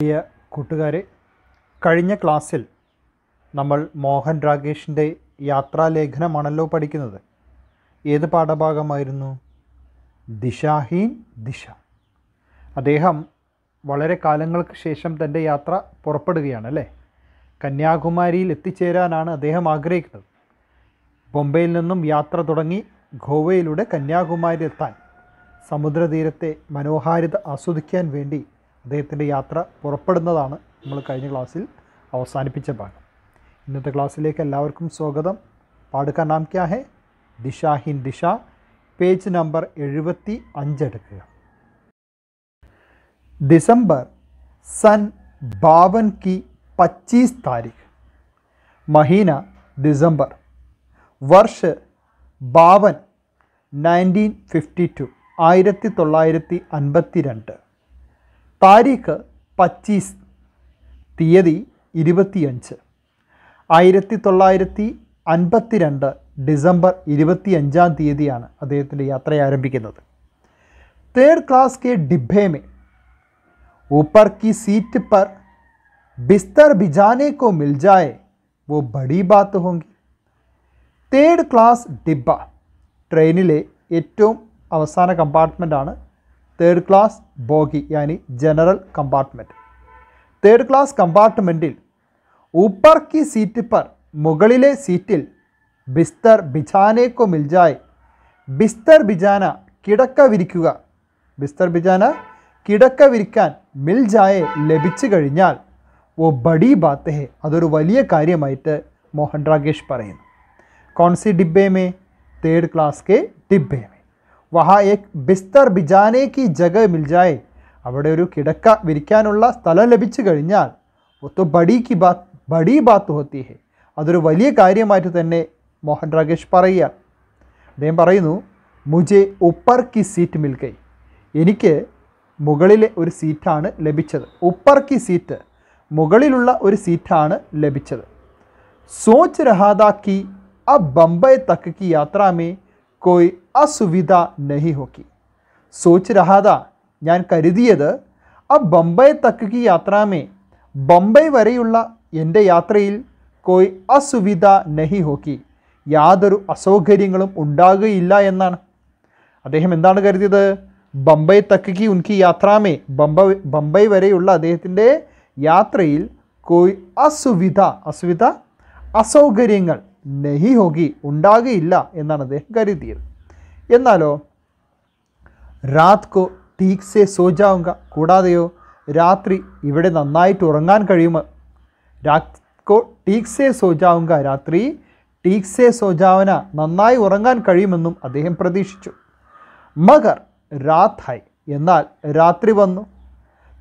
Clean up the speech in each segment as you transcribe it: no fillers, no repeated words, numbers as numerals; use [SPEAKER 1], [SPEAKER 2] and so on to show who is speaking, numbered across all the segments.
[SPEAKER 1] പ്രിയ കൂട്ടുകാരെ, കഴിഞ്ഞ ക്ലാസ്സിൽ നമ്മൾ മോഹൻ രാകേഷിൻ്റെ യാത്രാലേഖനമാണല്ലോ പഠിക്കുന്നത്. ഏത് പാഠഭാഗമായിരുന്നു? ദിശാഹീൻ ദിശ. അദ്ദേഹം വളരെ കാലങ്ങൾക്ക് ശേഷം തൻ്റെ യാത്ര പുറപ്പെടുകയാണ് അല്ലേ. കന്യാകുമാരിയിൽ എത്തിച്ചേരാനാണ് അദ്ദേഹം ആഗ്രഹിക്കുന്നത്. ബോംബെയിൽ നിന്നും യാത്ര തുടങ്ങി ഗോവയിലൂടെ കന്യാകുമാരി എത്താൻ, സമുദ്രതീരത്തെ മനോഹാരിത ആസ്വദിക്കാൻ വേണ്ടി അദ്ദേഹത്തിൻ്റെ യാത്ര പുറപ്പെടുന്നതാണ് നമ്മൾ കഴിഞ്ഞ ക്ലാസ്സിൽ അവസാനിപ്പിച്ച ഭാഗം. ഇന്നത്തെ ക്ലാസ്സിലേക്ക് എല്ലാവർക്കും സ്വാഗതം. പാഠ നാം ക്യാ ഹെ? ദിശാഹീൻ ദിശ. പേജ് നമ്പർ 75 എടുക്കുക. दिसंबर सन 52 की 25 तारीख, महीना दिसंबर, वर्ष 52, 1952, 1952, താരീഖ് 25, തീയതി 25, 1952 ഡിസംബർ 25 തീയതിയാണ് അദ്ദേഹത്തിൻ്റെ യാത്ര ആരംഭിക്കുന്നത്. തേർഡ് ക്ലാസ് के डिब्बे में ऊपर की सीट पर बिस्तर बिछाने को मिल जाए वो बड़ी बात होगी. തേർഡ് ക്ലാസ് ഡിബ്ബ, ട്രെയിനിലെ ഏറ്റവും അവസാന കമ്പാർട്ട്മെൻറ്റാണ് തേർഡ് ക്ലാസ് ബോഗി, യാനി ജനറൽ കമ്പാർട്ട്മെൻറ്റ്. തേർഡ് ക്ലാസ് കമ്പാർട്ട്മെൻറ്റിൽ ഊപ്പർ കി സീറ്റ് പർ, മുകളിലെ സീറ്റിൽ, ബിസ്തർ ബിഛാനെ കോ മിൽ ജായ്, ബിസ്തർ ബിജാന കിടക്ക വിരിക്കുക, ബിസ്തർ ബിജാന കിടക്ക വിരിക്കാൻ, മിൽ ജായെ ലഭിച്ചു കഴിഞ്ഞാൽ, വോ ബഡി ബാത്ത് ഹെ അതൊരു വലിയ കാര്യമായിട്ട് മോഹൻ രാകേഷ് പറയുന്നു. കോൺസി ഡിബ്ബെ may? Third class K ഡിബ്ബെ may. വഹാ ഏക് ബിസ്തർ ബിജാനെ കി ജഗ മിൽ ജായെ, അവിടെ ഒരു കിടക്ക വിരിക്കാനുള്ള സ്ഥലം ലഭിച്ചു കഴിഞ്ഞാൽ, വോ തോ ബഡി ബാത്ത് ഹോത്തി ഹെ അതൊരു വലിയ കാര്യമായിട്ട് തന്നെ മോഹൻ രാകേഷ് പറയുക. അദ്ദേഹം പറയുന്നു, മുജെ ഉപ്പർ കി സീറ്റ് മിൽ ഗയി, എനിക്ക് മുകളിലെ ഒരു സീറ്റാണ് ലഭിച്ചത്. ഉപ്പർ കി സീറ്റ്, മുകളിലുള്ള ഒരു സീറ്റാണ് ലഭിച്ചത്. സോച്ച് രഹാദാ കി അബ് ബംബൈ തക്ക് കി യാത്രാ മേ കോയി അസുവിധ നഹി ഹോക്കി. സോച്ച് രഹാദാ, ഞാൻ കരുതിയത്, അബ് ബംബൈ തക്ക് കി യാത്രാ മേ, ബംബൈ വരെയുള്ള എൻ്റെ യാത്രയിൽ, കോയി അസുവിധ നഹി ഹോക്കി യാതൊരു അസൗകര്യങ്ങളും ഉണ്ടാകുകയില്ല എന്നാണ്. അദ്ദേഹം എന്താണ് കരുതിയത്? ബംബൈ തക്ക് കി ഉൻകി യാത്രാമേ, ബംബൈ വരെയുള്ള അദ്ദേഹത്തിൻ്റെ യാത്രയിൽ, കോയി അസുവിധ, അസൗകര്യങ്ങൾ, നഹി ഹോഗി ഉണ്ടാകുകയില്ല എന്നാണ് അദ്ദേഹം കരുതിയത്. എന്നാലോ, രാത് കോ ടീക് സെ സോ ജാവുങ്ക, കൂടാതെയോ രാത്രി ഇവിടെ നന്നായിട്ട് ഉറങ്ങാൻ കഴിയുമോ? രാത് കോ ടീക് സെ സോ ജാവുങ്ക, രാത്രി ടീക് സെ സോ ജാവന, നന്നായി ഉറങ്ങാൻ കഴിയുമെന്നും അദ്ദേഹം പ്രതീക്ഷിച്ചു. മഗർ രാത് ഹൈ, എന്നാൽ രാത്രി വന്നു.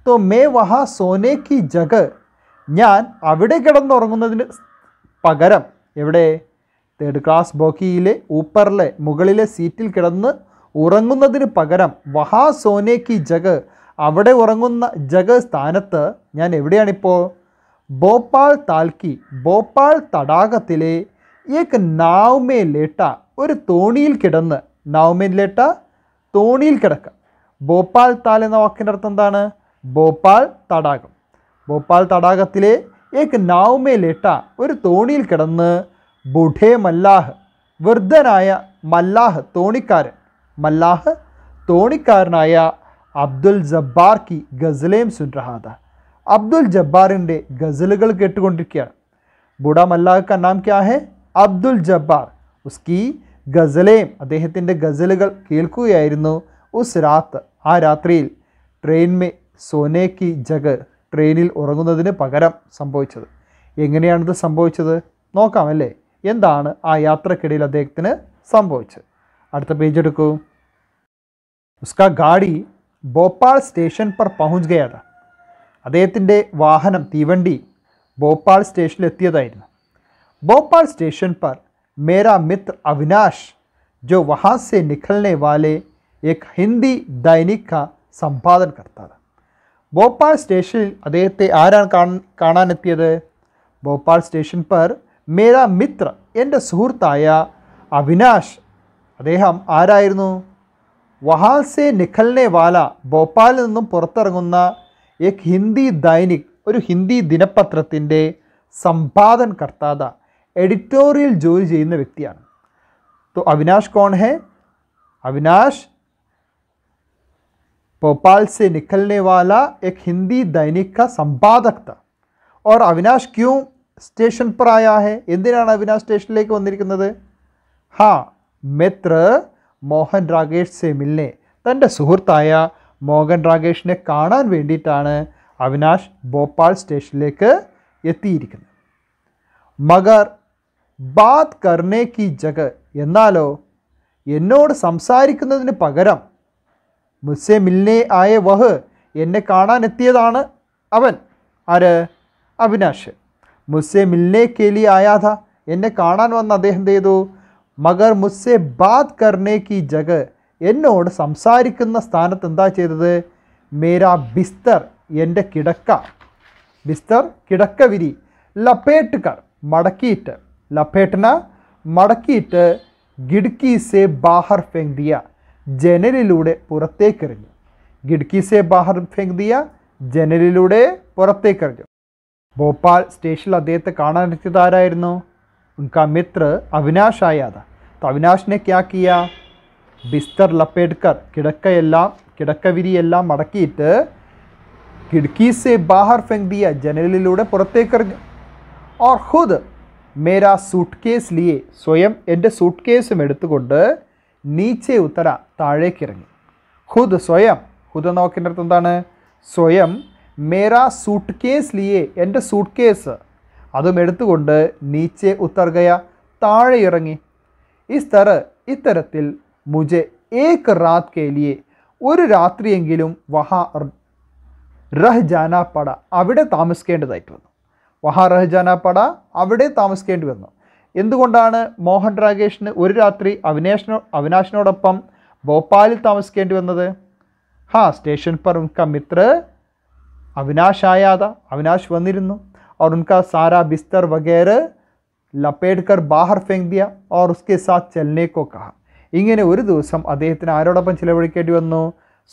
[SPEAKER 1] തോ മേ വഹാ സോനെ കി ജഗ, ഞാൻ അവിടെ കിടന്നുറങ്ങുന്നതിന് പകരം, എവിടെ? തേർഡ് ക്ലാസ് ബോക്കിയിലെ ഊപ്പറിലെ, മുകളിലെ സീറ്റിൽ കിടന്ന് ഉറങ്ങുന്നതിന് പകരം, വഹാ സോനെ കി ജഗ, അവിടെ ഉറങ്ങുന്ന ജഗ സ്ഥാനത്ത് ഞാൻ എവിടെയാണിപ്പോൾ? ഭോപ്പാൽ താൽക്കി, ഭോപ്പാൽ തടാകത്തിലെ ഏക് നാവ് മേ ലേട്ട, ഒരു തോണിയിൽ കിടന്ന്, നാവ് മേ ലേട്ട തോണിയിൽ കിടക്കുക. ഭോപ്പാൽ താൽ എന്ന വാക്കിൻ്റെ അർത്ഥം എന്താണ്? ഭോപ്പാൽ തടാകം. ഭോപ്പാൽ തടാകത്തിലെ ഏക് നാവ് മേ ലേട്ട, ഒരു തോണിയിൽ കിടന്ന്, ബുഢേ മല്ലാഹ്, വൃദ്ധനായ മല്ലാഹ്, തോണിക്കാരൻ, മല്ലാഹ് തോണിക്കാരനായ അബ്ദുൽ ജബ്ബാർ കി ഗസലേം സുൻ രഹാദ, അബ്ദുൽ ജബ്ബാറിൻ്റെ ഗസലുകൾ കേട്ടുകൊണ്ടിരിക്കുകയാണ്. ബൂഢാ മല്ലാഹ് കാ നാം ക്യാ ഹെ? അബ്ദുൽ ജബ്ബാർ. ഉസ്കി ഗസലേം, അദ്ദേഹത്തിൻ്റെ ഗസലുകൾ കേൾക്കുകയായിരുന്നു. ഉസ് രാത്ത്, ആ രാത്രിയിൽ, ട്രെയിൻ മേ സോനെ കി ജഗ, ട്രെയിനിൽ ഉറങ്ങുന്നതിന് പകരം സംഭവിച്ചത്. എങ്ങനെയാണിത് സംഭവിച്ചത്? നോക്കാം അല്ലേ, എന്താണ് ആ യാത്രക്കിടയിൽ അദ്ദേഹത്തിന് സംഭവിച്ചത്. അടുത്ത പേജ് എടുക്കൂ. ഉസ്കാ ഗാഡി ഭോപ്പാൽ സ്റ്റേഷൻ പർ പहुंच गया था, അദ്ദേഹത്തിൻ്റെ വാഹനം, തീവണ്ടി ഭോപ്പാൽ സ്റ്റേഷനിൽ എത്തിയതായിരുന്നു. भोपाल स्टेशन पर मेरा मित्र अविनाश, जो वहाँ से निकलने वाले एक हिंदी दैनिक का संपादन करता था. भोपाल സ്റ്റേഷനിൽ അദ്ദേഹത്തെ ആരാണ് കാണാനെത്തിയത്? ഭോപ്പാൽ സ്റ്റേഷൻ പർ മേര മിത്ര, എൻ്റെ സുഹൃത്തായ അവിനാഷ്, അദ്ദേഹം ആരായിരുന്നു? വഹാ സെ നിഖൽനെ വാല, ഭോപ്പാലിൽ നിന്നും പുറത്തിറങ്ങുന്ന एक हिंदी दैनिक ഒരു ഹിന്ദി ദിനപത്രത്തിൻ്റെ സമ്പാദൻ കർത്താത എഡിറ്റോറിയൽ ജോലി ചെയ്യുന്ന വ്യക്തിയാണ്. तो अविनाश कौन है? अविनाश भोपाल से निकलने वाला एक हिंदी दैनिक का संपादक था. और अविनाश क्यों സ്റ്റേഷൻ पर आया है? എന്തിനാണ് അവിനാശ് സ്റ്റേഷനിലേക്ക് വന്നിരിക്കുന്നത്? हाँ, मित्र മോഹൻ രാകേഷ് സെ മിൽനെ, തൻ്റെ സുഹൃത്തായ മോഹൻ രാകേഷിനെ കാണാൻ വേണ്ടിയിട്ടാണ് അവിനാശ് ഭോപ്പാൽ സ്റ്റേഷനിലേക്ക് എത്തിയിരിക്കുന്നത്. മഗർ ബാത് കർണേ കി ജഗ, എന്നാലോ എന്നോട് സംസാരിക്കുന്നതിന് പകരം മുസ്സെ മിൽനെ ആയ വഹ്, എന്നെ കാണാൻ എത്തിയതാണ് അവൻ. ആര്? അവിനാശ്. മുസ്സെ മിൽനെ കെ ലിയെ ആയാ ഥാ, എന്നെ കാണാൻ വന്ന അദ്ദേഹം എന്ത് ചെയ്തു? മഗർ മുസ്സെ ബാത് കർണേ കി ജഗ, എന്നോട് സംസാരിക്കുന്ന സ്ഥാനത്ത് എന്താ ചെയ്തത്? മേരാ ബിസ്തർ, എൻ്റെ കിടക്ക, ബിസ്തർ കിടക്ക വിരി, ലപ്പേട്ട് കർ, മടക്കിയിട്ട്, ലപ്പേട്ടന മടക്കിയിട്ട്, ഗിഡ്കി സെ ബാഹർ ഫെങ്ക് ദിയ, ജനലിലൂടെ പുറത്തേക്കെറിഞ്ഞു. ഗിഡ്കി സെ ബാഹർ ഫെങ്ക് ദിയ, ജനലിലൂടെ പുറത്തേക്കെറിഞ്ഞു. ഭോപ്പാൽ സ്റ്റേഷനിൽ അദ്ദേഹത്തെ കാണാനെത്തിയത് ആരായിരുന്നു? उनका मित्र अविनाश आया था. तो अविनाश ने क्या किया? बिस्तर लपेट कर, കിടക്കയെല്ലാം കിടക്കവിരിയെല്ലാം മടക്കിയിട്ട് खिड़की से बाहर फेंक दिया, ജനലിലൂടെ പുറത്തേക്കെറിഞ്ഞു. और खुद मेरा सूटकेस लिए, സ്വയം എൻ്റെ സൂട്ട്കേസും എടുത്തുകൊണ്ട് നീച്ചെ ഉത്തര, താഴേക്കിറങ്ങി. ഖുദ്, സ്വയം, ഖുദ് എന്ന വാക്കിൻ്റെ അർത്ഥം എന്താണ്? സ്വയം. മേരാ സൂട്ട്കേസ് ലിയെ, എൻ്റെ സൂട്ട്കേസ് അതും എടുത്തുകൊണ്ട് നീച്ചെ ഉത്തർഗയ, താഴെ ഇറങ്ങി. ഇത്തരത്തിൽ മുജെ ഏക് റാത്ത് കെ ലിയെ, ഒരു രാത്രിയെങ്കിലും വഹാ റഹ് ജാന പട, അവിടെ താമസിക്കേണ്ടതായിട്ട് വന്നു. വഹാ റഹ് ജാന പട, അവിടെ താമസിക്കേണ്ടി വന്നു. എന്തുകൊണ്ടാണ് മോഹൻ രാകേഷിന് ഒരു രാത്രി അവിനാശിനോടൊപ്പം ഭോപ്പാലിൽ താമസിക്കേണ്ടി വന്നത്? ഹാ, സ്റ്റേഷൻ पर उनका मित्र अविनाश आया था, अविनाश വന്നിരുന്നു. और उनका सारा बिस्तर वगैरह लपेट कर बाहर फेंक दिया और उसके साथ चलने को कहा. ഇങ്ങനെ ഒരു ദിവസം അദ്ദേഹത്തിന് ആരോടൊപ്പം ചിലവഴിക്കേണ്ടി വന്നു?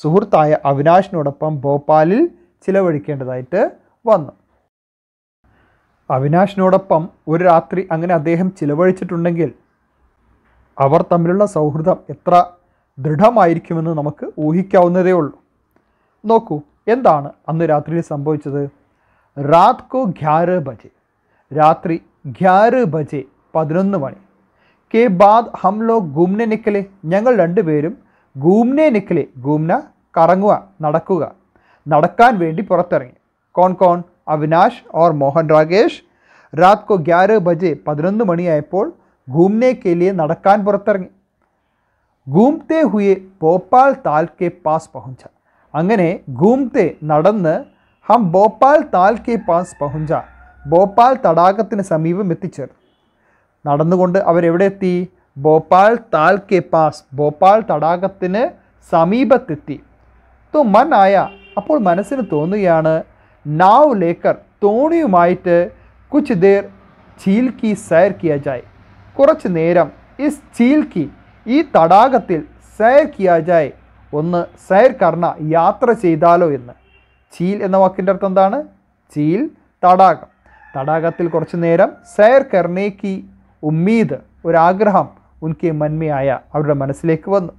[SPEAKER 1] സുഹൃത്തായ അവിനാശിനോടൊപ്പം ഭോപ്പാലിൽ ചിലവഴിക്കേണ്ടതായിട്ട് വന്നു. അവിനാശിനോടൊപ്പം ഒരു രാത്രി അങ്ങനെ അദ്ദേഹം ചിലവഴിച്ചിട്ടുണ്ടെങ്കിൽ അവർ തമ്മിലുള്ള സൗഹൃദം എത്ര ദൃഢമായിരിക്കുമെന്ന് നമുക്ക് ഊഹിക്കാവുന്നതേ ഉള്ളൂ. നോക്കൂ, എന്താണ് അന്ന് രാത്രിയിൽ സംഭവിച്ചത്? रात को 11 बजे, रात्रि 11 बजे 11 മണി के बाद हम लोग घूमने निकले, ഞങ്ങൾ രണ്ടുപേരും घूमने निकले, घूमना കറങ്ങുക, നടക്കുക, നടക്കാൻ വേണ്ടി പുറത്തിറങ്ങി. कौन कौन? अविनाश और मोहन राकेश. रात को 11 बजे 11 മണിയായപ്പോൾ घूमने के लिए നടക്കാൻ പുറത്തിറങ്ങി. घूमते हुए भोपाल ताल के पास पहुंचा, അങ്ങനെ घूमते നടന്ന് हम भोपाल ताल के पास पहुंचा, ഭോപ്പാൽ തടാകത്തിന് സമീപം എത്തിച്ചേർന്നു. നടന്നുകൊണ്ട് അവരെവിടെ എത്തി? ഭോപ്പാൽ താൽ കെ പാസ്, ഭോപ്പാൽ തടാകത്തിന് സമീപത്തെത്തി. तो मन आया, അപ്പോൾ മനസ്സിന് തോന്നുകയാണ്, നാവ് ലേക്കർ, തോണിയുമായിട്ട് കുച്ച് ദേർ झील की सैर किया जाए, കുറച്ച് നേരം ഇസ് झील की, ഈ തടാകത്തിൽ സൈർ കിയാ ജായ്, ഒന്ന് സൈർ കർണ, യാത്ര ചെയ്താലോ എന്ന്. ചീൽ എന്ന വാക്കിൻ്റെ അർത്ഥം എന്താണ്? ചീൽ, തടാകം. തടാകത്തിൽ കുറച്ച് നേരം സൈർ കർണേക്ക് ഉമ്മീദ്, ഒരാഗ്രഹം ഉൻകെ മന്മയായ, അവരുടെ മനസ്സിലേക്ക് വന്നു.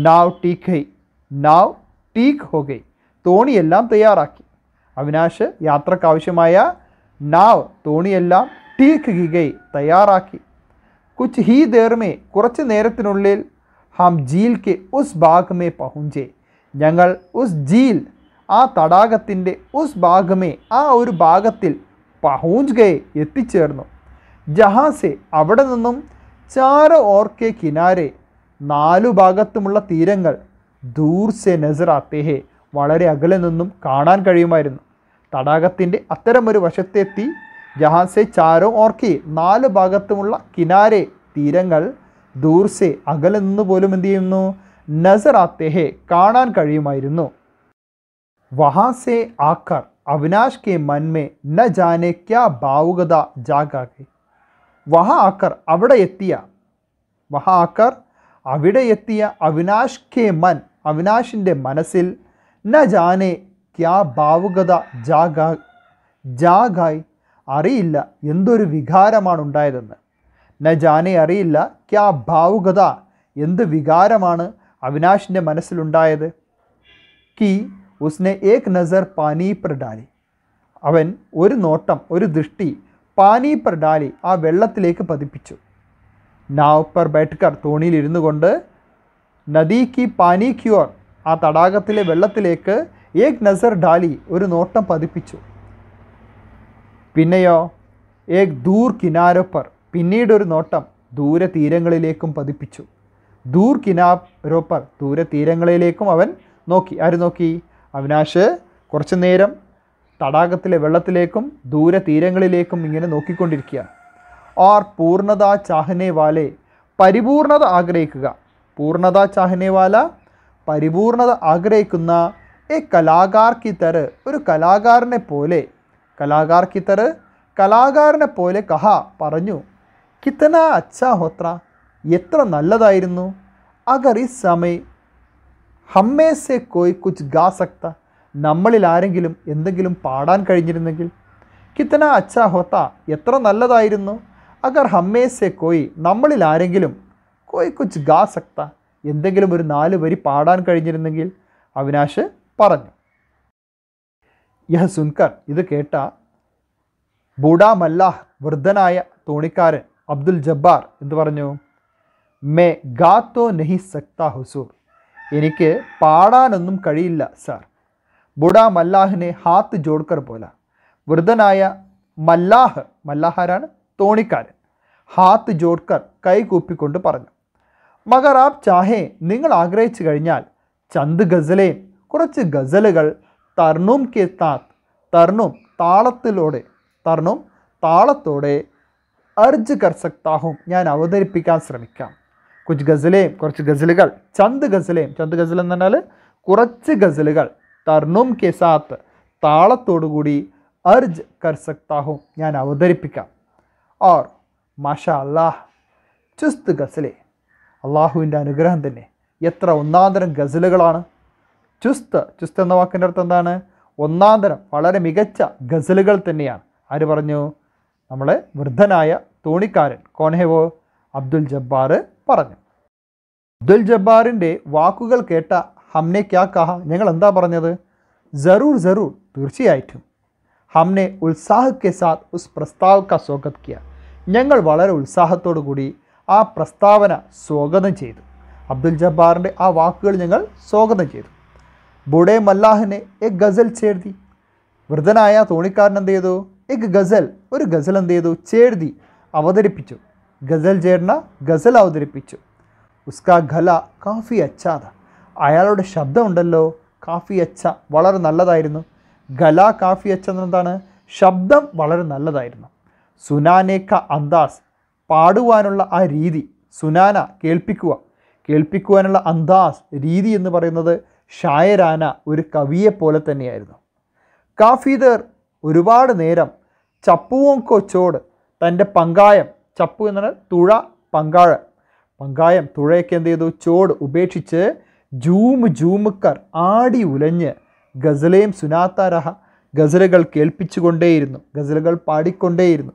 [SPEAKER 1] നാവ് ടീക്ക് ഹൈ, നാവ് ടീക്ക് ഹോ ഗൈ, തോണിയെല്ലാം തയ്യാറാക്കി. അവിനാശ് യാത്രക്കാവശ്യമായ നാവ്, തോണിയെല്ലാം ടീക്ക് ഹി ഗൈ, തയ്യാറാക്കി. കുച്ച് ഹി ദേർ മേ, കുറച്ച് നേരത്തിനുള്ളിൽ ഹം ജീൽ കെ ഉസ് ഭാഗ് മേ പഹുഞ്ചെ, ഞങ്ങൾ ഉസ് ജീൽ, ആ തടാകത്തിൻ്റെ ഉസ് ഭാഗമേ, ആ ഒരു ഭാഗത്തിൽ പഹൂഞ്ച് ഗയെ, എത്തിച്ചേർന്നു. ജഹാസെ, അവിടെ നിന്നും ചാര ഓർക്കെ കിനാരെ, നാലു ഭാഗത്തുമുള്ള തീരങ്ങൾ ദൂർ സെ നസർ ആത്തെ ഹെ, വളരെ അകലെ നിന്നും കാണാൻ കഴിയുമായിരുന്നു. തടാകത്തിൻ്റെ അത്തരമൊരു വശത്തെത്തി. ജഹാസെ ചാരോ ഓർക്കെ, നാല് ഭാഗത്തുമുള്ള കിനാരെ, തീരങ്ങൾ, ദൂർസെ, അകലെ നിന്ന് പോലും എന്ത് ചെയ്യുന്നു? നസർ ആത്തെ ഹെ, കാണാൻ കഴിയുമായിരുന്നു. वहाँ से आकर अविनाश के मन में न जाने क्या भावुकता जागा गई. वहाँ आकर, അവിടെ എത്തിയ, वहाँ आकर അവിടെ എത്തിയ അവിനാഷ് കെ മൻ, അവിനാഷിൻ്റെ മനസ്സിൽ ന ജാനെ, ക്യാ ഭാവുകത ജാഗായ്, അറിയില്ല എന്തൊരു വികാരമാണ് ഉണ്ടായതെന്ന്. ന ജാനെ, അറിയില്ല, ക്യാ ഭാവുകത, എന്ത് വികാരമാണ് അവിനാഷിൻ്റെ മനസ്സിലുണ്ടായത്. കി ഉസ്നെ ഏക് നസർ പാനി പർ ഡാലി, അവൻ ഒരു നോട്ടം, ഒരു ദൃഷ്ടി പാനി പർ ഡാലി, ആ വെള്ളത്തിലേക്ക് പതിപ്പിച്ചു. നാവ് പർ ബൈഠ്കർ, തോണിയിൽ ഇരുന്നു കൊണ്ട്, നദി കി പാനി കി ഓർ, ആ തടാകത്തിലെ വെള്ളത്തിലേക്ക് ഏക് നസർ ഡാലി, ഒരു നോട്ടം പതിപ്പിച്ചു. പിന്നെയോ ഏക് ദൂർ കിനാരോ പർ, പിന്നീട് ഒരു നോട്ടം ദൂരെ തീരങ്ങളിലേക്കും പതിപ്പിച്ചു. ദൂർ കിനാരോ പർ, ദൂരെ തീരങ്ങളിലേക്കും അവൻ നോക്കി. ആര് നോക്കി? അവിനാഷ് കുറച്ചു നേരം തടാകത്തിലെ വെള്ളത്തിലേക്കും ദൂരെ തീരങ്ങളിലേക്കും ഇങ്ങനെ നോക്കിക്കൊണ്ടിരിക്കുകയാണ്. ഓർ പൂർണ്ണത ചാഹനെ വാലെ, പരിപൂർണത ആഗ്രഹിക്കുക. പൂർണ്ണത ചാഹനെ വാല, പരിപൂർണത ആഗ്രഹിക്കുന്ന. എ കലാകാർ കി തര, ഒരു കലാകാരനെ പോലെ. കലാകാർ കി തര, കലാകാരനെ പോലെ. കഹ, പറഞ്ഞു. കിത്തന അച്ഛാ ഹോത്ര, എത്ര നല്ലതായിരുന്നു. അഗർ ഈ സമയ ഹമ്മേ സെ കോയ് കുച്ച് ഗാ സക്ത, നമ്മളിൽ ആരെങ്കിലും എന്തെങ്കിലും പാടാൻ കഴിഞ്ഞിരുന്നെങ്കിൽ. കിത്തന അച്ഛാ ഹോത്ത, എത്ര നല്ലതായിരുന്നു. അഗർ ഹമ്മേ സെ കോയ്, നമ്മളിൽ ആരെങ്കിലും കോയ് കുച്ച് ഗാ സക്ത, എന്തെങ്കിലും ഒരു 4 വരി പാടാൻ കഴിഞ്ഞിരുന്നെങ്കിൽ. അവിനാഷ് പറഞ്ഞു. യഹ സുൻകർ, ഇത് കേട്ട ബൂഡാ മല്ലാഹ്, വൃദ്ധനായ തോണിക്കാരൻ അബ്ദുൽ ജബ്ബാർ എന്ത് പറഞ്ഞു? മേ ഗാത്തോ നഹി സക്ത ഹുസൂർ, എനിക്ക് പാടാനൊന്നും കഴിയില്ല സാർ. ബുഡാ മല്ലാഹിനെ ഹാത്ത് ജോഡ്കർ പോല, വൃദ്ധനായ മല്ലാഹ്, മല്ലാഹാരാണ്? തോണിക്കാരൻ. ഹാത്ത് ജോഡ്കർ, കൈകൂപ്പിക്കൊണ്ട് പറഞ്ഞു. മഗർ ആപ് ചാഹേ, നിങ്ങൾ ആഗ്രഹിച്ചു കഴിഞ്ഞാൽ, ചന്ദ് ഗസലേൻ, കുറച്ച് ഗസലുകൾ, തർണും കെ താത്ത്, തർണും താളത്തിലൂടെ, തർണും താളത്തോടെ, അർജ് കർ സക്താഹും, ഞാൻ അവതരിപ്പിക്കാൻ ശ്രമിക്കാം. കുച്ച് ഗസലേം, കുറച്ച് ഗസലുകൾ, ചന്ദ് ഗസലേം, ചന്ദ് ഗസൽ എന്ന് പറഞ്ഞാൽ കുറച്ച് ഗസലുകൾ, തർണും കെ സാത്ത്, താളത്തോടുകൂടി, അർജ് കർ സക്താഹും, ഞാൻ അവതരിപ്പിക്കാം. ഓർ മാഷാ അല്ലാഹ് ചുസ്ത് ഗസലേ, അള്ളാഹുവിൻ്റെ അനുഗ്രഹം തന്നെ, എത്ര ഒന്നാന്തരം ഗസലുകളാണ്. ചുസ്ത്, ചുസ്ത് എന്ന വാക്കിൻ്റെ അർത്ഥം എന്താണ്? ഒന്നാന്തരം, വളരെ മികച്ച ഗസലുകൾ തന്നെയാണ്. ആര് പറഞ്ഞു? നമ്മളെ വൃദ്ധനായ തോണിക്കാരൻ. കോൺഹേവോ? അബ്ദുൽ ജബ്ബാർ പറഞ്ഞു. അബ്ദുൽ ജബ്ബാറിൻ്റെ വാക്കുകൾ കേട്ട ഹംനെ ക്യാ കഹ, ഞങ്ങൾ എന്താ പറഞ്ഞത്? ജറൂർ ജറൂർ, തീർച്ചയായിട്ടും. ഹംനെ ഉത്സാഹ് കെ സാത്ത് ഉസ് പ്രസ്താവ് കാ സ്വാഗത് കിയ, ഞങ്ങൾ വളരെ ഉത്സാഹത്തോടു കൂടി ആ പ്രസ്താവന സ്വാഗതം ചെയ്തു. അബ്ദുൽ ജബ്ബാറിൻ്റെ ആ വാക്കുകൾ ഞങ്ങൾ സ്വാഗതം ചെയ്തു. ബൂഡേ മല്ലാഹിനെ എക് ഗസൽ ചേർതി, വൃദ്ധനായ തോണിക്കാരൻ എന്ത് ചെയ്തു? എക് ഗസൽ, ഒരു ഗസൽ എന്ത് ചെയ്തു? ചേർതി, അവതരിപ്പിച്ചു. ഗസൽ ചേർന്ന ഗസൽ അവതരിപ്പിച്ചു. ഉസ്കാ ഖല കാഫി അച്ചാത, അയാളുടെ ശബ്ദമുണ്ടല്ലോ, കാഫി അച്ച, വളരെ നല്ലതായിരുന്നു. ഖല കാഫി അച്ച എന്താണ്? ശബ്ദം വളരെ നല്ലതായിരുന്നു. സുനാനേക്ക അന്താസ്, പാടുവാനുള്ള ആ രീതി. സുനാന, കേൾപ്പിക്കുക, കേൾപ്പിക്കുവാനുള്ള അന്താസ്, രീതി എന്ന് പറയുന്നത് ഷായരാന, ഒരു കവിയെപ്പോലെ തന്നെയായിരുന്നു. കാഫിദർ, ഒരുപാട് നേരം. ചപ്പുവോങ്കോ ചോട്, തൻ്റെ പങ്കായം, ചപ്പു എന്നാൽ തുഴ, പങ്കാഴം, പങ്കായം, തുഴയൊക്കെ എന്ത് ചെയ്തു? ചോട് ഉപേക്ഷിച്ച്, ജൂമുക്കർ, ആടി ഉലഞ്ഞ്, ഗസലേം സുനാത്താരഹ, ഗസലുകൾ കേൾപ്പിച്ചുകൊണ്ടേയിരുന്നു, ഗസലുകൾ പാടിക്കൊണ്ടേയിരുന്നു.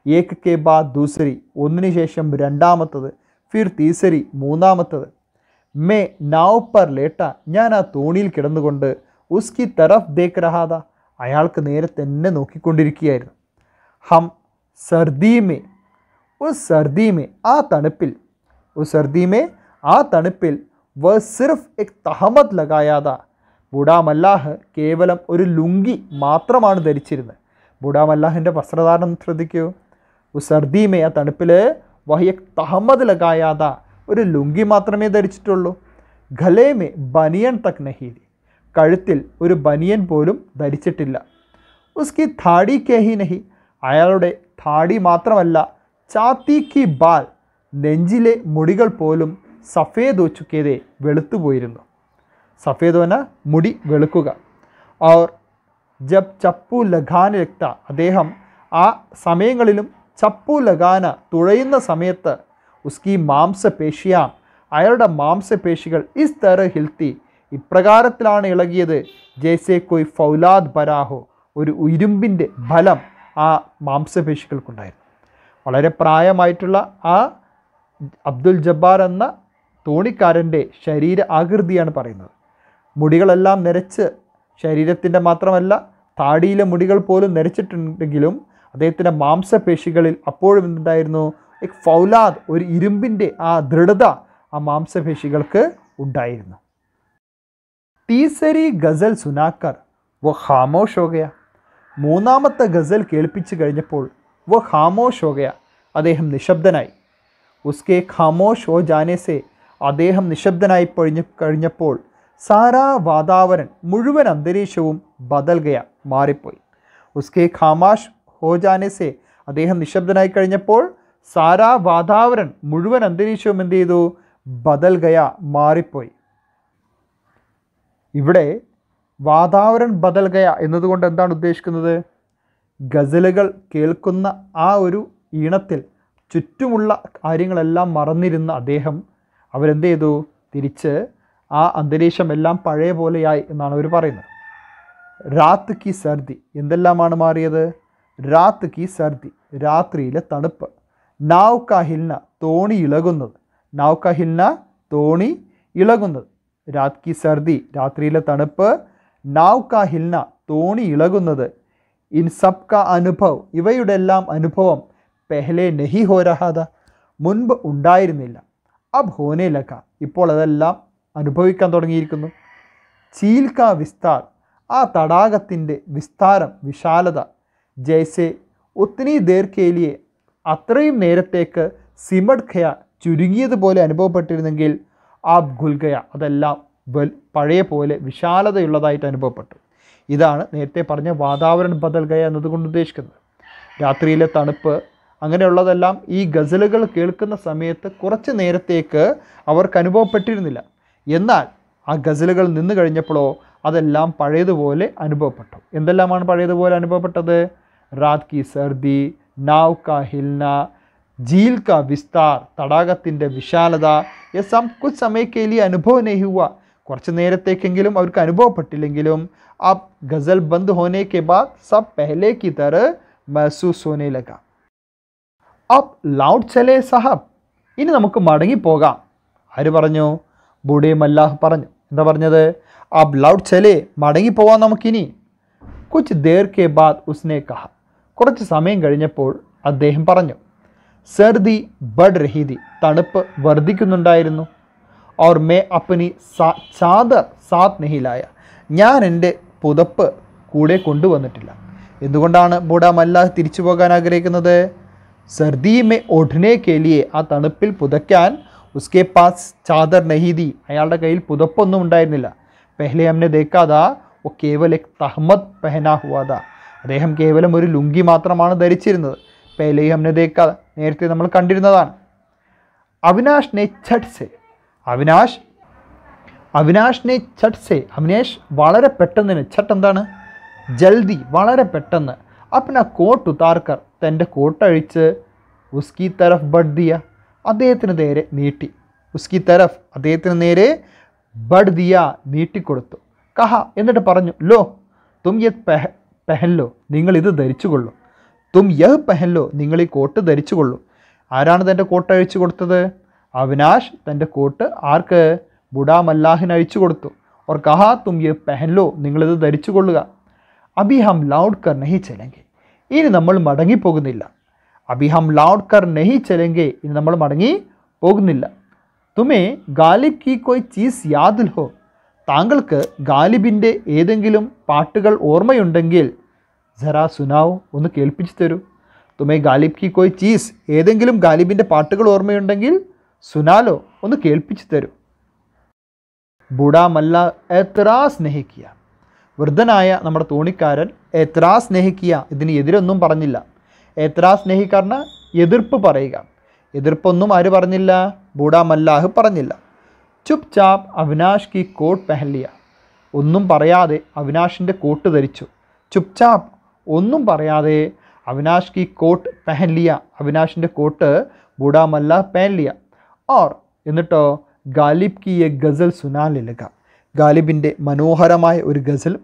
[SPEAKER 1] ഏക് കെ ബാദ് ദൂസരി, ഒന്നിനു ശേഷം രണ്ടാമത്തത്, ഫിർ തീസരി, മൂന്നാമത്തത്. മേ നാവ് പർ ലേട്ട, ഞാൻ ആ തോണിയിൽ കിടന്നുകൊണ്ട്, ഉസ്കി തരഫ് ദേഖ് രഹാദ, അയാൾക്ക് നേരെ തന്നെ നോക്കിക്കൊണ്ടിരിക്കുകയായിരുന്നു. ഹം സർദീമേ, ഉസ് സർദീമേ, ആ തണുപ്പിൽ, ഉസ് സർദീമേ, ആ തണുപ്പിൽ, വ സിർഫ് എക് തഹമത് ലഗായാത, ബൂഡാ മല്ലാഹ് കേവലം ഒരു ലുങ്കി മാത്രമാണ് ധരിച്ചിരുന്നത്. ബൂഡാ മല്ലാഹിൻ്റെ വസ്ത്രധാരണം ശ്രദ്ധിക്കൂ. ഉസ് സർദീമേ, ആ തണുപ്പിൽ, വഹ് എക് തഹമത് ലഗായാത, ഒരു ലുങ്കി മാത്രമേ ധരിച്ചിട്ടുള്ളൂ. ഖലേമേ ബനിയൻ തക് നഹീദി, കഴുത്തിൽ ഒരു ബനിയൻ പോലും ധരിച്ചിട്ടില്ല. ഉസ്കി ധാടി കേഹി നഹി, അയാളുടെ ധാടി മാത്രമല്ല, ചാത്തി കി ബാൽ, നെഞ്ചിലെ മുടികൾ പോലും സഫേദ് ഹോ ചുക്കേതെ, വെളുത്തുപോയിരുന്നു. സഫേദ് എന്ന മുടി വെളുക്കുക. और ജബ് ചപ്പു ലഗാന രക്ത, അദ്ദേഹം ആ സമയങ്ങളിലും ചപ്പു ലഗാന, തുഴയുന്ന സമയത്ത്, ഉസ്കി മാംസപേശിയാം, അയാളുടെ മാംസപേശികൾ ഇസ് തര ഹിൽത്തി, ഇപ്രകാരത്തിലാണ് ഇളകിയത്. ജേസെ കൊയ് ഫൗലാദ് ബരാഹോ, ഒരു ഇരുമ്പിൻ്റെ ബലം ആ മാംസപേശികൾക്കുണ്ടായിരുന്നു. വളരെ പ്രായമായിട്ടുള്ള ആ അബ്ദുൽ ജബ്ബാർ എന്ന തോണിക്കാരൻ്റെ ശരീര ആകൃതിയാണ് പറയുന്നത്. മുടികളെല്ലാം നരച്ച്, ശരീരത്തിൻ്റെ മാത്രമല്ല താടിയിലെ മുടികൾ പോലും നരച്ചിട്ടുണ്ടെങ്കിലും അദ്ദേഹത്തിൻ്റെ മാംസപേശികളിൽ അപ്പോഴും എന്തുണ്ടായിരുന്നു? ഫൗലാദ്, ഒരു ഇരുമ്പിൻ്റെ ആ ദൃഢത ആ മാംസപേശികൾക്ക് ഉണ്ടായിരുന്നു. തീസരി ഗസൽ സുനാക്കർ വോ ഖാമോഷ് ഹോ ഗയ, മൂന്നാമത്തെ ഗസൽ കേൾപ്പിച്ചു കഴിഞ്ഞപ്പോൾ വോ ഖാമോഷ് ഹോ ഗയ, അദ്ദേഹം നിശബ്ദനായി. ഉസ്കെ ഖാമോഷ് ഹോ ജാനേസെ, അദ്ദേഹം നിശബ്ദനായി കഴിഞ്ഞപ്പോൾ സാരാ വാതാവരൺ, മുഴുവൻ അന്തരീക്ഷവും ബദൽ ഗയ, മാറിപ്പോയി. ഉസ്കെ ഖാമോഷ് ഹോ ജാനേസെ, അദ്ദേഹം നിശബ്ദനായി കഴിഞ്ഞപ്പോൾ സാരാ വാതാവരൺ, മുഴുവൻ അന്തരീക്ഷവും എന്ത് ചെയ്തു? ബദൽ ഗയ, മാറിപ്പോയി. ഇവിടെ വാതാവരൺ ബദൽ ഗയ എന്നതുകൊണ്ട് എന്താണ് ഉദ്ദേശിക്കുന്നത്? ഗസലുകൾ കേൾക്കുന്ന ആ ഒരു ഈണത്തിൽ ചുറ്റുമുള്ള കാര്യങ്ങളെല്ലാം മറന്നിരുന്ന അദ്ദേഹം അവരെന്ത് ചെയ്തു? തിരിച്ച് ആ അന്തരീക്ഷം എല്ലാം പഴയ പോലെയായി എന്നാണ് അവർ പറയുന്നത്. രാത്ത് കി സർദി, എന്തെല്ലാമാണ് മാറിയത്? രാത്ത് കി സർദി, രാത്രിയിലെ തണുപ്പ്. നാവ് കാ ഹിൽന, തോണി ഇളകുന്നത്. നാവ് കാ ഹിൽന, തോണി ഇളകുന്നത്. രാത് കി സർദി, രാത്രിയിലെ തണുപ്പ്. നാവ് കാ ഹിൽന, തോണി ഇളകുന്നത്. ഇൻ സബ് കാ അനുഭവ്, ഇവയുടെ എല്ലാം അനുഭവം പെഹ്ലെ നഹി ഹോ രഹാദ, മുൻപ് ഉണ്ടായിരുന്നില്ല. അബ് ഹോനെ ലഗ, ഇപ്പോൾ അതെല്ലാം അനുഭവിക്കാൻ തുടങ്ങിയിരിക്കുന്നു. ചീൽ കാ വിസ്താർ, ആ തടാകത്തിൻ്റെ വിസ്താരം, വിശാലത. ജൈസെ ഉത്തനി ദേർ കേലിയെ, അത്രയും നേരത്തേക്ക് സിമഡ് ഖയ, ചുരുങ്ങിയതുപോലെ അനുഭവപ്പെട്ടിരുന്നെങ്കിൽ ആബ് ഖുൽഗയ, അതെല്ലാം പഴയ പോലെ വിശാലതയുള്ളതായിട്ട് അനുഭവപ്പെട്ടു. ഇതാണ് നേരത്തെ പറഞ്ഞ വാതാവരൺ ബദൽ ഗയ എന്നതുകൊണ്ട് ഉദ്ദേശിക്കുന്നത്. രാത്രിയിലെ തണുപ്പ് അങ്ങനെയുള്ളതെല്ലാം ഈ ഗസലുകൾ കേൾക്കുന്ന സമയത്ത് കുറച്ച് നേരത്തേക്ക് അവർക്ക് അനുഭവപ്പെട്ടിരുന്നില്ല. എന്നാൽ ആ ഗസലുകൾ നിന്ന് കഴിഞ്ഞപ്പോഴോ അതെല്ലാം പഴയതുപോലെ അനുഭവപ്പെട്ടു. എന്തെല്ലാമാണ് പഴയതുപോലെ അനുഭവപ്പെട്ടത്? രാത് കി സർദി, നാവ് കാ ഹിൽന, ജീൽ കാ വിസ്താർ, തടാകത്തിൻ്റെ വിശാലത. യെ സബ് കുച്ച് സമയക്കേലി അനുഭവ നഹി ഹുവ, കുറച്ച് നേരത്തേക്കെങ്കിലും അവർക്ക് അനുഭവപ്പെട്ടില്ലെങ്കിലും अब गज़ल बंद होने के बाद सब पहले की तरह महसूस होने लगा. अब लौट चले साहब, ഇനി നമുക്ക് മടങ്ങിപ്പോകാം. ആര് പറഞ്ഞു? ബൂഡേ മല്ലാഹ് പറഞ്ഞു. എന്താ പറഞ്ഞത്? അബ് ലൗട്ട് ചലേ, മടങ്ങിപ്പോവാം നമുക്കിനി. കുച്ച് ദേർ കെ ബാദ് ഉസ്നെ കഹ, കുറച്ച് സമയം കഴിഞ്ഞപ്പോൾ അദ്ദേഹം പറഞ്ഞു. സർദി ബഡ് രഹീദി, തണുപ്പ് വർദ്ധിക്കുന്നുണ്ടായിരുന്നു. और मैं अपनी चादर साथ नहीं लाया, ഞാൻ എൻ്റെ പുതപ്പ് കൂടെ കൊണ്ടുവന്നിട്ടില്ല. എന്തുകൊണ്ടാണ് ബൂഡാ മല്ലാഹ് തിരിച്ചു പോകാൻ ആഗ്രഹിക്കുന്നത്? സർദി മേ ഓഠ്നെ കേലിയെ, ആ തണുപ്പിൽ പുതയ്ക്കാൻ ഉസ്കെ പാസ് ചാദർ നഹീദി, അയാളുടെ കയ്യിൽ പുതപ്പൊന്നും ഉണ്ടായിരുന്നില്ല. പെഹ്ലെ ഹംനെ ദേക്കാതാ वो केवल एक तहमद पहना हुआ था, അദ്ദേഹം കേവലം ഒരു ലുങ്കി മാത്രമാണ് ധരിച്ചിരുന്നത്. പെഹ്ലെ ഹംനെ ദേക്കാ, നേരത്തെ നമ്മൾ കണ്ടിരുന്നതാണ്. അവിനാഷ് നെ ഛട്ട് സെ, അവിനാഷിനെ ഛട്ട് സെ, അവിനാഷ് വളരെ പെട്ടെന്ന്, ഛട്ട് എന്താണ്? ജൽദി, വളരെ പെട്ടെന്ന്. അപ്ന കോട്ട് ഉതാർക്കർ, തൻ്റെ കോട്ടഴിച്ച് ഉസ്കി തരഫ് ബഡ് ദിയ, അദ്ദേഹത്തിന് നേരെ നീട്ടി. ഉസ്കി തരഫ്, അദ്ദേഹത്തിന് നേരെ ബഡ് ദിയ, നീട്ടിക്കൊടുത്തു. കഹ, എന്നിട്ട് പറഞ്ഞു. ലോ തും യത് പെഹൻലോ, നിങ്ങളിത് ധരിച്ചുകൊള്ളു. തും യഹ് പെഹൻലോ, നിങ്ങൾ ഈ കോട്ട് ധരിച്ചുകൊള്ളു. ആരാണ് തൻ്റെ കോട്ട് അഴിച്ചു കൊടുത്തത്? അവിനാഷ് തൻ്റെ കോട്ട് ആർക്ക്? ബൂഡാ മല്ലാഹിന് അഴിച്ചു കൊടുത്തു. ഓർ കഹാ തും യഹ് പെഹൻലോ, നിങ്ങളിത് ധരിച്ചു കൊള്ളുക. അബി ഹം ലൗട്ട് കർ നഹി ചലെങ്കെ, ഇനി നമ്മൾ മടങ്ങി പോകുന്നില്ല. അബി ഹം ലൗട്ട് കർ നഹി ചലെങ്കെ, ഇനി നമ്മൾ മടങ്ങി പോകുന്നില്ല. തുമേ ഗാലിബ് കി കോയ് ചീസ് യാദിൽ ഹോ, താങ്കൾക്ക് ഗാലിബിൻ്റെ ഏതെങ്കിലും പാട്ടുകൾ ഓർമ്മയുണ്ടെങ്കിൽ ജറാ സുനാവോ, ഒന്ന് കേൾപ്പിച്ചു തരൂ. തുമേ ഗാലിബ് കി കോയ് ചീസ്, ഏതെങ്കിലും ഗാലിബിൻ്റെ പാട്ടുകൾ ഓർമ്മയുണ്ടെങ്കിൽ സുനാലോ, ഒന്ന് കേൾപ്പിച്ചു തരൂ. ബൂഡാ മല്ല എത്രാസ് നഹിക്കിയ, വൃദ്ധനായ നമ്മുടെ തോണിക്കാരൻ എത്രാസ് നഹിക്കിയ, ഇതിന് എതിരൊന്നും പറഞ്ഞില്ല. എത്രാസ് നഹിക്കാരന എതിർപ്പ് പറയുക. എതിർപ്പൊന്നും ആര് പറഞ്ഞില്ല? ബൂഡാ മല്ലാഹ് പറഞ്ഞില്ല. ചുപ് ചാപ്പ് അവിനാഷ് കി കോട്ട് പെഹലിയ, ഒന്നും പറയാതെ അവിനാഷിൻ്റെ കോട്ട് ധരിച്ചു. ചുപ് ചാപ്പ്, ഒന്നും പറയാതെ അവിനാഷ് കി കോട്ട് പെഹലിയ, അവിനാഷിൻ്റെ കോട്ട് ബൂഡാ മല്ലാഹ് പെഹലിയ. ഓർ എന്നിട്ടോ ഗാലിബ് കി യെ ഗസൽ സുനാൻ ലഗ, ഗാലിബിൻ്റെ മനോഹരമായ ഒരു ഗസൽ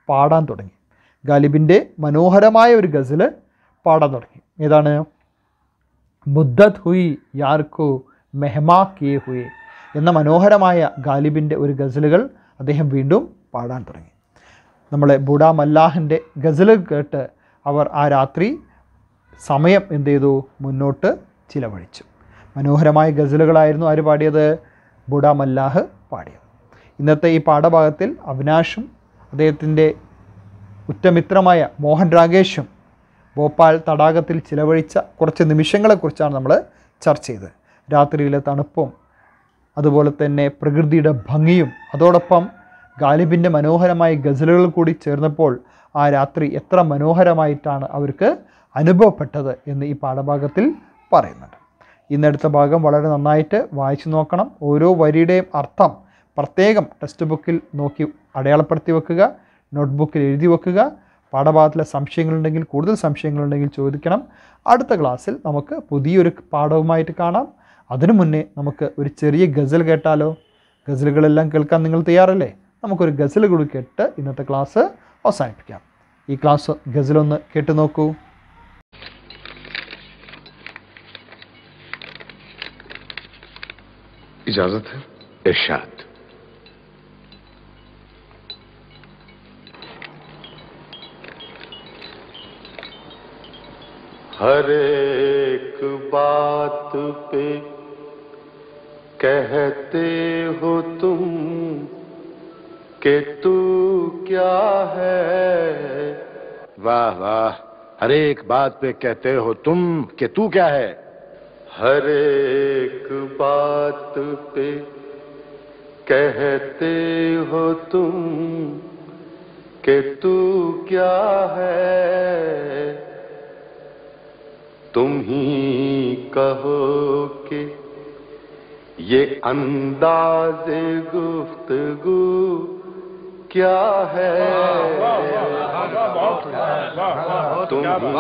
[SPEAKER 1] പാടാൻ തുടങ്ങി. ഗാലിബിൻ്റെ മനോഹരമായ ഒരു ഗസൽ പാടാൻ തുടങ്ങി. ഏതാണ്? മുദ്ദത്ത് ഹുയി യാർക്കോ മെഹ്മാ കിയേ ഹുയെ എന്ന മനോഹരമായ ഗാലിബിൻ്റെ ഒരു ഗസലുകൾ അദ്ദേഹം വീണ്ടും പാടാൻ തുടങ്ങി. നമ്മളെ ബൂഡാ മല്ലാഹിൻ്റെ ഗസൽ കേട്ട് അവർ ആ രാത്രി സമയം എന്ത് ചെയ്തു? മുന്നോട്ട് ചിലവഴിച്ചു. മനോഹരമായ ഗസലുകളായിരുന്നു ആര് പാടിയത്? ബൂഡാ മല്ലാഹ് പാടിയത്. ഇന്നത്തെ ഈ പാഠഭാഗത്തിൽ അവിനാഷും അദ്ദേഹത്തിൻ്റെ ഉറ്റമിത്രമായ മോഹൻ രാഗേഷും ഭോപ്പാൽ തടാകത്തിൽ ചിലവഴിച്ച കുറച്ച് നിമിഷങ്ങളെക്കുറിച്ചാണ് നമ്മൾ ചർച്ച ചെയ്തത്. രാത്രിയിലെ തണുപ്പും അതുപോലെ തന്നെ പ്രകൃതിയുടെ ഭംഗിയും അതോടൊപ്പം ഗാലിബിൻ്റെ മനോഹരമായ ഗസലുകൾ കൂടി ചേർന്നപ്പോൾ ആ രാത്രി എത്ര മനോഹരമായിട്ടാണ് അവർക്ക് അനുഭവപ്പെട്ടത് എന്ന് ഈ പാഠഭാഗത്തിൽ പറയുന്നുണ്ട്. ഇന്നെടുത്ത ഭാഗം വളരെ നന്നായിട്ട് വായിച്ചു നോക്കണം. ഓരോ വരിയുടെയും അർത്ഥം പ്രത്യേകം ടെക്സ്റ്റ് ബുക്കിൽ നോക്കി അടയാളപ്പെടുത്തി വെക്കുക, നോട്ട്ബുക്കിൽ എഴുതി വെക്കുക. പാഠഭാഗത്തിലെ സംശയങ്ങളുണ്ടെങ്കിൽ, കൂടുതൽ സംശയങ്ങളുണ്ടെങ്കിൽ ചോദിക്കണം. അടുത്ത ക്ലാസ്സിൽ നമുക്ക് പുതിയൊരു പാഠവുമായിട്ട് കാണാം. അതിനു മുന്നേ നമുക്ക് ഒരു ചെറിയ ഗസൽ കേട്ടാലോ? ഗസലുകളെല്ലാം കേൾക്കാൻ നിങ്ങൾ തയ്യാറല്ലേ? നമുക്കൊരു ഗസൽ കൂടി കേട്ട് ഇന്നത്തെ ക്ലാസ് അവസാനിപ്പിക്കാം. ഈ ക്ലാസ് ഗസലൊന്ന് കേട്ടു നോക്കൂ.
[SPEAKER 2] इजाजत है? इरशाद।
[SPEAKER 3] हर एक बात पे कहते हो तुम कि तू क्या है।
[SPEAKER 2] वाह वाह, हर एक बात पे कहते हो तुम कि तू क्या है।
[SPEAKER 3] हर एक बात पे कहते हो तुम कि तू क्या है। तुम ही कहो कि ये अंदाज़े गुफ्तगू क्या है। तुम ही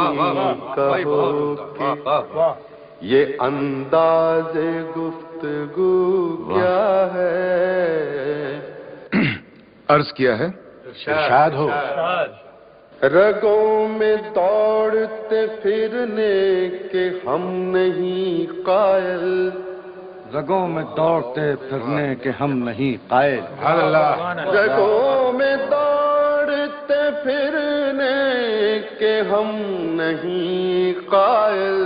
[SPEAKER 3] कहो कि ये अंदाज़े गुफ्तगू क्या है।
[SPEAKER 2] अर्ज किया है, इरशाद हो।
[SPEAKER 3] रगों में दौड़ते फिरने के हम नहीं कायल।
[SPEAKER 2] रगों में दौड़ते फिरने के हम नहीं कायल।
[SPEAKER 3] रगों में दौड़ते फिरने के हम नहीं कायल।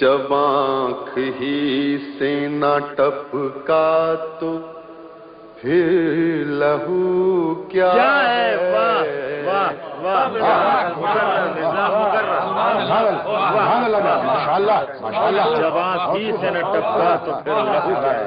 [SPEAKER 3] जब आँख ही से ना टपका तो फिर लहू क्या है। वाह वाह वाह,
[SPEAKER 2] माशाअल्लाह माशाअल्लाह।
[SPEAKER 3] जब आँख ही से ना टपका तो फिर लहू क्या है।